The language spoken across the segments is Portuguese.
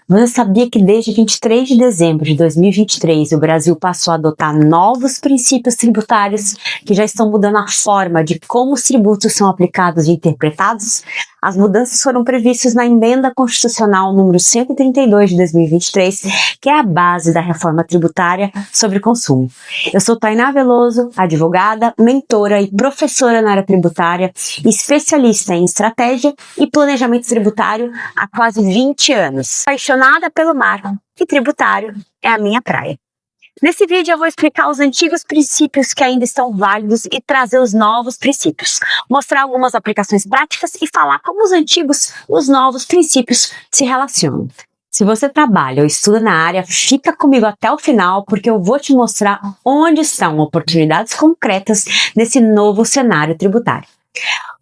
Você sabia que desde 23 de dezembro de 2023 o Brasil passou a adotar novos princípios tributários que já estão mudando a forma de como os tributos são aplicados e interpretados? As mudanças foram previstas na Emenda Constitucional número 132 de 2023, que é a base da reforma tributária sobre consumo. Eu sou Tainá Veloso, advogada, mentora e professora na área tributária, especialista em estratégia e planejamento tributário há quase 20 anos. Apaixonada pelo mar e tributário é a minha praia. Nesse vídeo eu vou explicar os antigos princípios que ainda estão válidos e trazer os novos princípios, mostrar algumas aplicações práticas e falar como os antigos e os novos princípios se relacionam. Se você trabalha ou estuda na área, fica comigo até o final porque eu vou te mostrar onde estão oportunidades concretas nesse novo cenário tributário.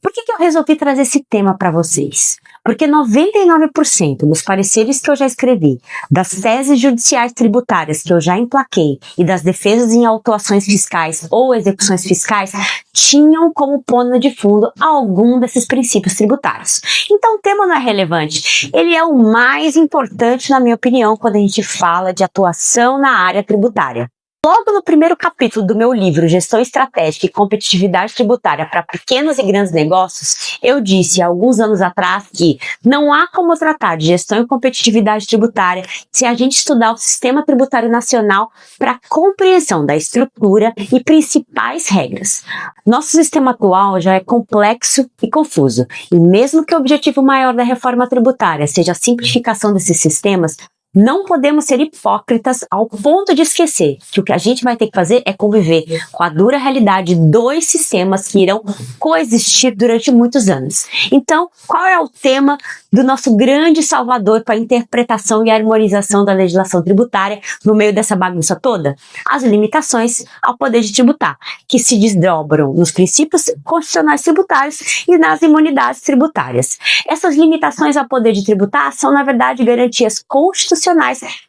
Por que eu resolvi trazer esse tema para vocês? Porque 99% dos pareceres que eu já escrevi, das teses judiciais tributárias que eu já emplaquei e das defesas em autuações fiscais ou execuções fiscais tinham como pano de fundo algum desses princípios tributários. Então o tema não é relevante, ele é o mais importante na minha opinião quando a gente fala de atuação na área tributária. Logo no primeiro capítulo do meu livro Gestão Estratégica e Competitividade Tributária para Pequenos e Grandes Negócios, eu disse há alguns anos atrás que não há como tratar de gestão e competitividade tributária se a gente estudar o sistema tributário nacional para compreensão da estrutura e principais regras. Nosso sistema atual já é complexo e confuso, e mesmo que o objetivo maior da reforma tributária seja a simplificação desses sistemas, não podemos ser hipócritas ao ponto de esquecer que o que a gente vai ter que fazer é conviver com a dura realidade de dois sistemas que irão coexistir durante muitos anos. Então, qual é o tema do nosso grande salvador para a interpretação e harmonização da legislação tributária no meio dessa bagunça toda? As limitações ao poder de tributar, que se desdobram nos princípios constitucionais tributários e nas imunidades tributárias. Essas limitações ao poder de tributar são, na verdade, garantias constitucionais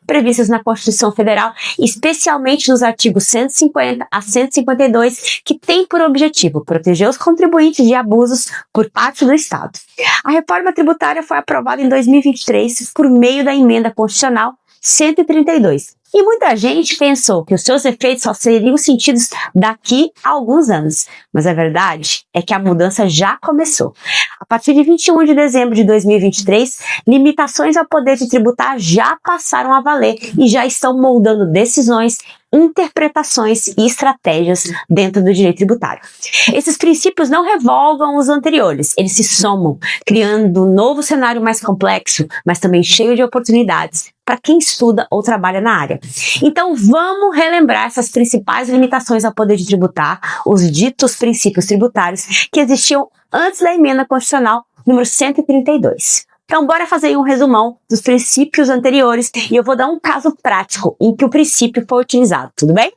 previstas na Constituição Federal, especialmente nos artigos 150 a 152, que tem por objetivo proteger os contribuintes de abusos por parte do Estado. A reforma tributária foi aprovada em 2023 por meio da Emenda Constitucional 132. E muita gente pensou que os seus efeitos só seriam sentidos daqui a alguns anos. Mas a verdade é que a mudança já começou. A partir de 21 de dezembro de 2023, limitações ao poder de tributar já passaram a valer e já estão moldando decisões, interpretações e estratégias dentro do direito tributário. Esses princípios não revogam os anteriores, eles se somam, criando um novo cenário mais complexo, mas também cheio de oportunidades para quem estuda ou trabalha na área. Então vamos relembrar essas principais limitações ao poder de tributar, os ditos princípios tributários que existiam antes da Emenda Constitucional número 132. Então, bora fazer um resumão dos princípios anteriores e eu vou dar um caso prático em que o princípio foi utilizado, tudo bem?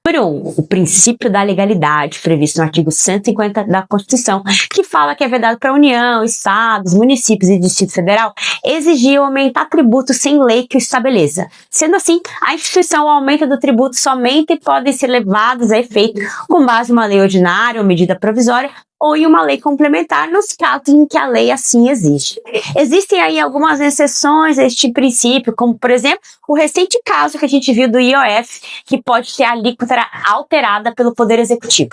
Número 1, o princípio da legalidade, previsto no artigo 150 da Constituição, que fala que é vedado para a União, Estados, municípios e Distrito Federal exigir aumentar tributos sem lei que o estabeleça. Sendo assim, a instituição aumenta do tributo somente podem ser levados a efeito com base em uma lei ordinária ou medida provisória ou em uma lei complementar nos casos em que a lei assim exige. Existem aí algumas exceções a este princípio, como por exemplo, o recente caso que a gente viu do IOF, que pode ter a alíquota alterada pelo Poder Executivo.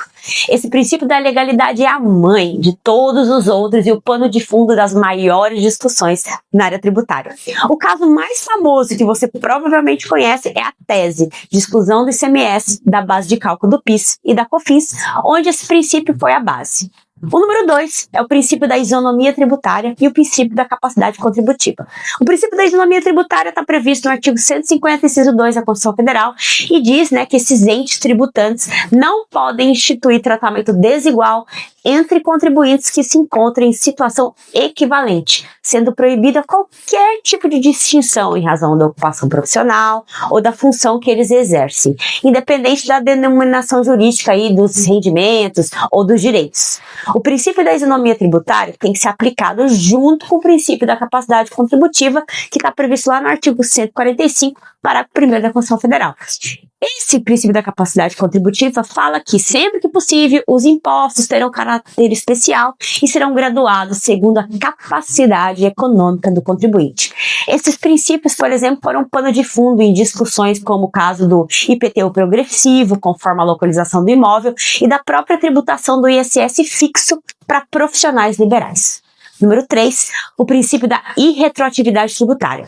Esse princípio da legalidade é a mãe de todos os outros e o pano de fundo das maiores discussões na área tributária. O caso mais famoso que você provavelmente conhece é a tese de exclusão do ICMS da base de cálculo do PIS e da COFINS, onde esse princípio foi a base. O número 2 é o princípio da isonomia tributária e o princípio da capacidade contributiva. O princípio da isonomia tributária está previsto no artigo 150, inciso 2 da Constituição Federal e diz, que esses entes tributantes não podem instituir tratamento desigual entre contribuintes que se encontrem em situação equivalente, sendo proibida qualquer tipo de distinção em razão da ocupação profissional ou da função que eles exercem, independente da denominação jurídica aí dos rendimentos ou dos direitos. O princípio da isonomia tributária tem que ser aplicado junto com o princípio da capacidade contributiva, que está previsto lá no artigo 145, parágrafo 1º da Constituição Federal. Esse princípio da capacidade contributiva fala que, sempre que possível, os impostos terão caráter especial e serão graduados segundo a capacidade econômica do contribuinte. Esses princípios, por exemplo, foram pano de fundo em discussões como o caso do IPTU progressivo, conforme a localização do imóvel, e da própria tributação do ISS fixo para profissionais liberais. Número 3, o princípio da irretroatividade tributária.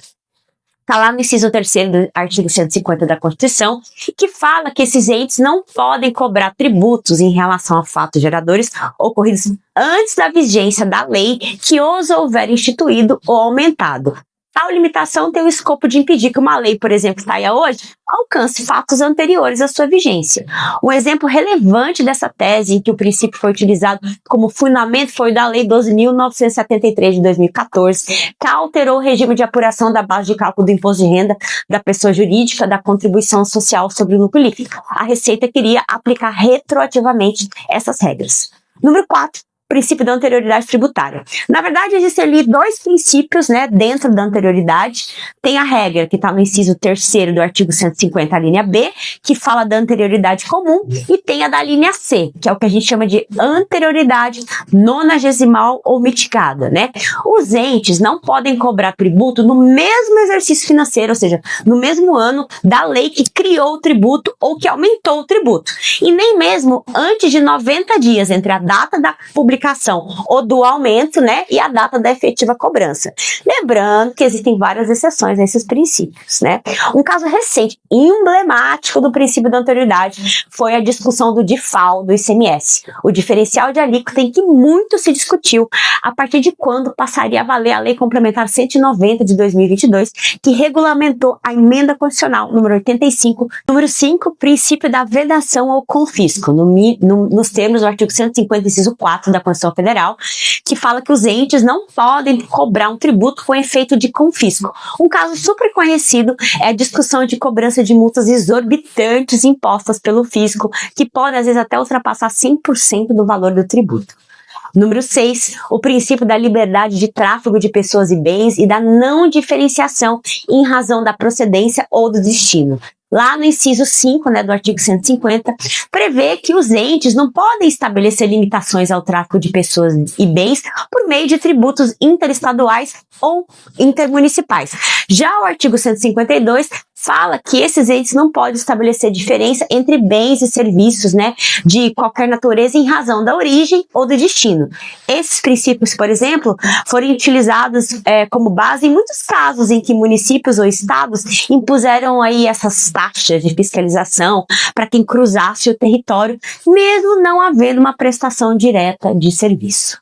Está lá no inciso 3º do artigo 150 da Constituição, que fala que esses entes não podem cobrar tributos em relação a fatos geradores ocorridos antes da vigência da lei que os houver instituído ou aumentado. Tal limitação tem o escopo de impedir que uma lei, por exemplo, que saia hoje, alcance fatos anteriores à sua vigência. Um exemplo relevante dessa tese, em que o princípio foi utilizado como fundamento, foi o da Lei 12.973 de 2014, que alterou o regime de apuração da base de cálculo do imposto de renda da pessoa jurídica da contribuição social sobre o lucro líquido. A Receita queria aplicar retroativamente essas regras. Número 4. Princípio da anterioridade tributária. Na verdade, existem ali dois princípios, né, dentro da anterioridade. Tem a regra que está no inciso 3º do artigo 150, a linha B, que fala da anterioridade comum, e tem a da linha C, que é o que a gente chama de anterioridade nonagesimal ou mitigada, né? Os entes não podem cobrar tributo no mesmo exercício financeiro, ou seja, no mesmo ano da lei que criou o tributo ou que aumentou o tributo, e nem mesmo antes de 90 dias entre a data da publicação ou do aumento, né, e a data da efetiva cobrança. Lembrando que existem várias exceções a esses princípios, né? Um caso recente, emblemático do princípio da anterioridade foi a discussão do DIFAL do ICMS, o diferencial de alíquota, em que muito se discutiu a partir de quando passaria a valer a Lei Complementar 190 de 2022, que regulamentou a emenda constitucional número 85, número 5, princípio da vedação ao confisco, nos termos do artigo 150, inciso 4 da Constituição Federal, que fala que os entes não podem cobrar um tributo com efeito de confisco. Um caso super conhecido é a discussão de cobrança de multas exorbitantes impostas pelo fisco, que podem às vezes até ultrapassar 100% do valor do tributo. Número 6, o princípio da liberdade de tráfego de pessoas e bens e da não diferenciação em razão da procedência ou do destino. Lá no inciso 5, né, do artigo 150, prevê que os entes não podem estabelecer limitações ao tráfico de pessoas e bens por meio de tributos interestaduais ou intermunicipais. Já o artigo 152 fala que esses entes não podem estabelecer diferença entre bens e serviços, né, de qualquer natureza em razão da origem ou do destino. Esses princípios, por exemplo, foram utilizados como base em muitos casos em que municípios ou estados impuseram aí essas taxas de fiscalização para quem cruzasse o território, mesmo não havendo uma prestação direta de serviço.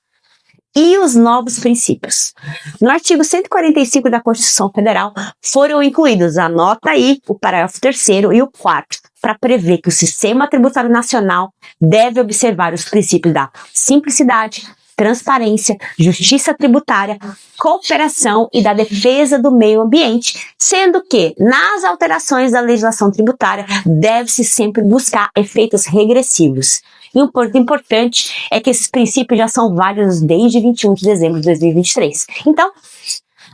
E os novos princípios. No artigo 145 da Constituição Federal foram incluídos, anota aí, o parágrafo 3º e o 4º, para prever que o sistema tributário nacional deve observar os princípios da simplicidade, transparência, justiça tributária, cooperação e da defesa do meio ambiente, sendo que, nas alterações da legislação tributária, deve-se sempre buscar efeitos regressivos. E um ponto importante é que esses princípios já são válidos desde 21 de dezembro de 2023. Então,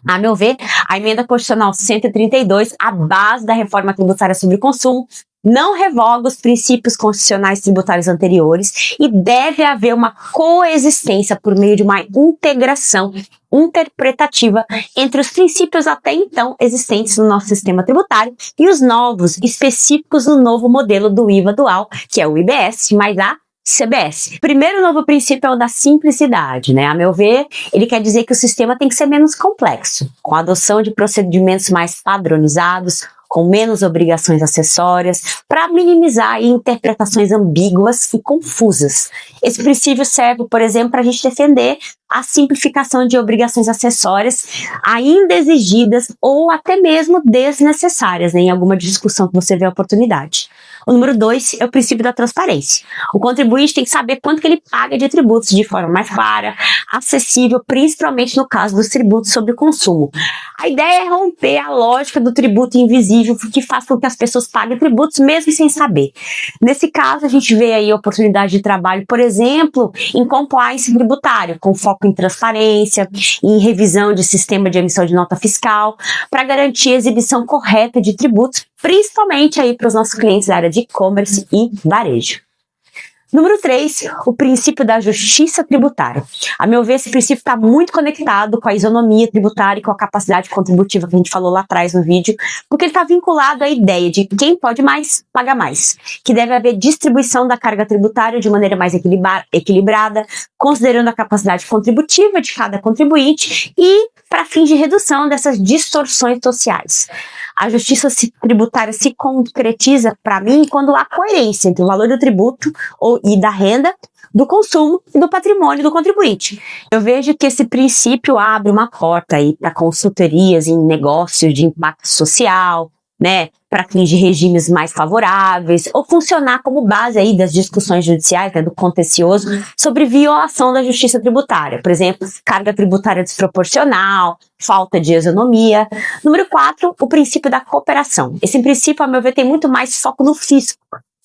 a meu ver, a emenda constitucional 132, a base da reforma tributária sobre consumo, não revoga os princípios constitucionais tributários anteriores e deve haver uma coexistência por meio de uma integração interpretativa entre os princípios até então existentes no nosso sistema tributário e os novos específicos no novo modelo do IVA dual, que é o IBS, mais a CBS. O primeiro novo princípio é o da simplicidade, né? A meu ver, ele quer dizer que o sistema tem que ser menos complexo, com a adoção de procedimentos mais padronizados, com menos obrigações acessórias, para minimizar interpretações ambíguas e confusas. Esse princípio serve, por exemplo, para a gente defender a simplificação de obrigações acessórias ainda exigidas ou até mesmo desnecessárias, né, em alguma discussão que você vê a oportunidade. O número 2 é o princípio da transparência. O contribuinte tem que saber quanto que ele paga de tributos de forma mais clara, acessível, principalmente no caso dos tributos sobre o consumo. A ideia é romper a lógica do tributo invisível, que faz com que as pessoas paguem tributos mesmo sem saber. Nesse caso, a gente vê aí a oportunidade de trabalho, por exemplo, em compliance tributário, com foco em transparência, em revisão de sistema de emissão de nota fiscal, para garantir a exibição correta de tributos, principalmente aí para os nossos clientes da área de e-commerce e varejo. Número 3, o princípio da justiça tributária. A meu ver, esse princípio está muito conectado com a isonomia tributária e com a capacidade contributiva que a gente falou lá atrás no vídeo, porque ele está vinculado à ideia de quem pode mais, paga mais, que deve haver distribuição da carga tributária de maneira mais equilibrada, considerando a capacidade contributiva de cada contribuinte e para fins de redução dessas distorções sociais. A justiça tributária se concretiza, para mim, quando há coerência entre o valor do tributo e da renda, do consumo e do patrimônio do contribuinte. Eu vejo que esse princípio abre uma porta aí para consultorias em negócios de impacto social, né, para fins de regimes mais favoráveis, ou funcionar como base aí das discussões judiciais, né, do contencioso, sobre violação da justiça tributária. Por exemplo, carga tributária desproporcional, falta de isonomia. Número 4, o princípio da cooperação. Esse princípio, a meu ver, tem muito mais foco no fisco,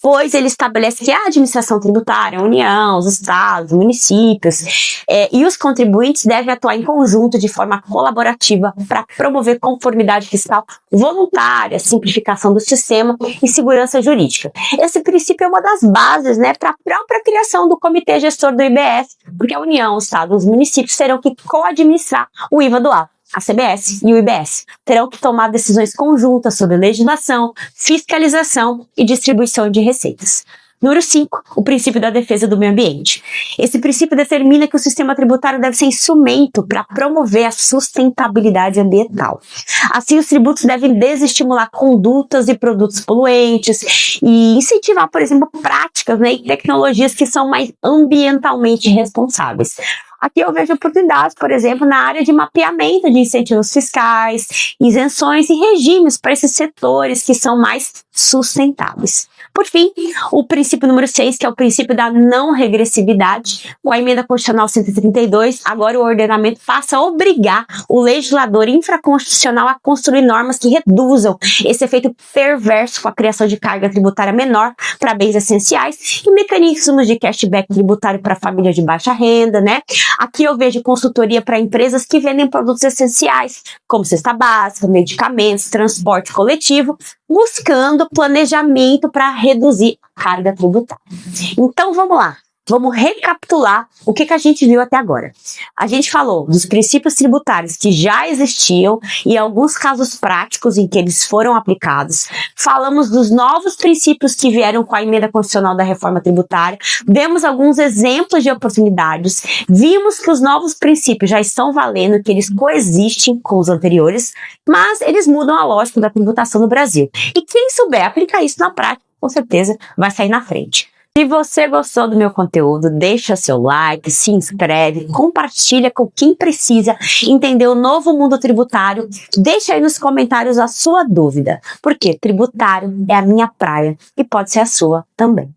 pois ele estabelece que a administração tributária, a União, os estados, municípios e os contribuintes devem atuar em conjunto de forma colaborativa para promover conformidade fiscal voluntária, simplificação do sistema e segurança jurídica. Esse princípio é uma das bases, né, para a própria criação do Comitê Gestor do IBS, porque a União, o Estado e os municípios terão que co-administrar o IVA dual. A CBS e o IBS terão que tomar decisões conjuntas sobre legislação, fiscalização e distribuição de receitas. Número 5, o princípio da defesa do meio ambiente. Esse princípio determina que o sistema tributário deve ser instrumento para promover a sustentabilidade ambiental. Assim, os tributos devem desestimular condutas e produtos poluentes e incentivar, por exemplo, práticas, né, e tecnologias que são mais ambientalmente responsáveis. Aqui eu vejo oportunidades, por exemplo, na área de mapeamento de incentivos fiscais, isenções e regimes para esses setores que são mais sustentáveis. Por fim, o princípio número 6, que é o princípio da não regressividade. Com a emenda constitucional 132, agora o ordenamento passa a obrigar o legislador infraconstitucional a construir normas que reduzam esse efeito perverso com a criação de carga tributária menor para bens essenciais e mecanismos de cashback tributário para famílias de baixa renda, né? Aqui eu vejo consultoria para empresas que vendem produtos essenciais, como cesta básica, medicamentos, transporte coletivo, buscando planejamento para reduzir a carga tributária. Então vamos lá. Vamos recapitular o que a gente viu até agora. A gente falou dos princípios tributários que já existiam e alguns casos práticos em que eles foram aplicados. Falamos dos novos princípios que vieram com a emenda constitucional da reforma tributária. Demos alguns exemplos de oportunidades. Vimos que os novos princípios já estão valendo, que eles coexistem com os anteriores, mas eles mudam a lógica da tributação no Brasil. E quem souber aplicar isso na prática, com certeza vai sair na frente. Se você gostou do meu conteúdo, deixa seu like, se inscreve, compartilha com quem precisa entender o novo mundo tributário. Deixa aí nos comentários a sua dúvida, porque tributário é a minha praia e pode ser a sua também.